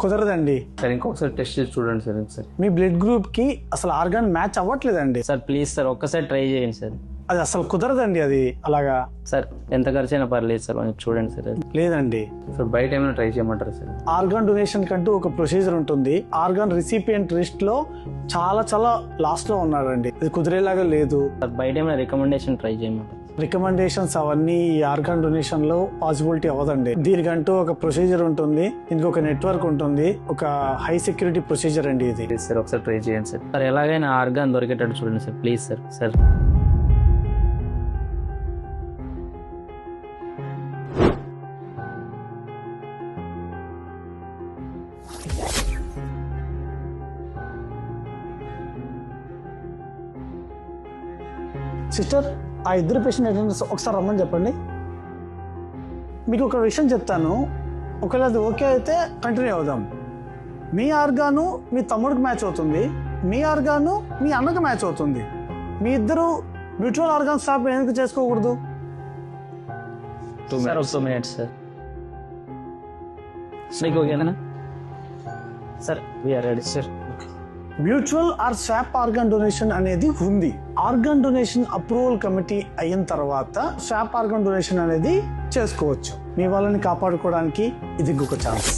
కుదరదండి సార్ ఇంకొకసారి టెస్ట్ చేసి చూడండి సార్ సార్ మీ బ్లడ్ గ్రూప్ కి అసలు ఆర్గాన్ మ్యాచ్ అవ్వట్లేదండి సార్ ప్లీజ్ సార్ ఒక్కసారి ట్రై చేయండి సార్. అది అసలు కుదరదండి అది అలాగా. సార్ ఎంత ఖర్చు అయినా పర్లేదు సార్ కొంచెం చూడండి సార్. లేదండి సార్ బయట ఏమైనా ట్రై చేయమంటారా సార్? ఆర్గాన్ డొనేషన్ కంటూ ఒక ప్రొసీజర్ ఉంటుంది. ఆర్గాన్ రిసిపియంట్ లిస్ట్ లో చాలా లాస్ట్ లో ఉన్నాడండి. ఇది కుదిరేలాగా లేదు. సార్ బయట ఏమైనా రికమెండేషన్ ట్రై చేయమంటారు? రికమెండేషన్స్ అవన్నీ ఈ ఆర్గాన్ డొనేషన్ లో పాసిబిలిటీ అవ్వదండి. దీనికంటూ ఒక ప్రొసీజర్ ఉంటుంది, దీనికి ఒక నెట్వర్క్ ఉంటుంది, ఒక హై సెక్యూరిటీ ప్రొసీజర్ అండి ఇది. సార్ ఒకసారి ట్రై చేయండి సార్. సార్ ఎలాగైనా ఆర్గాన్ దొరికేటట్టు చూడండి sir please sir. Sir sister, ఆ ఇద్దరు పేషెంట్ అటెండర్స్ ఒకసారి రమ్మని చెప్పండి. మీకు ఒక విషయం చెప్తాను, ఒకవేళ అది ఓకే అయితే కంటిన్యూ అవుదాం. మీ ఆర్గాను మీ తమ్ముడికి మ్యాచ్ అవుతుంది, మీ ఆర్గాను మీ అన్నకు మ్యాచ్ అవుతుంది. మీ ఇద్దరు మ్యూచువల్ ఆర్గాన్ స్వాప్ ఎందుకు చేసుకోకూడదు? సార్ ఒక 2 minutes సార్. మీకు ఓకేనా sir? We are ready sir. Mutual or swap organ donation అనేది ఉంది. ఆర్గాన్ డొనేషన్ అప్రూవల్ కమిటీ అయిన తర్వాత స్వాప్ ఆర్గాన్ డొనేషన్ అనేది చేసుకోవచ్చు. మీ వాళ్ళని కాపాడుకోవడానికి ఇది ఇంకొక ఛాన్స్.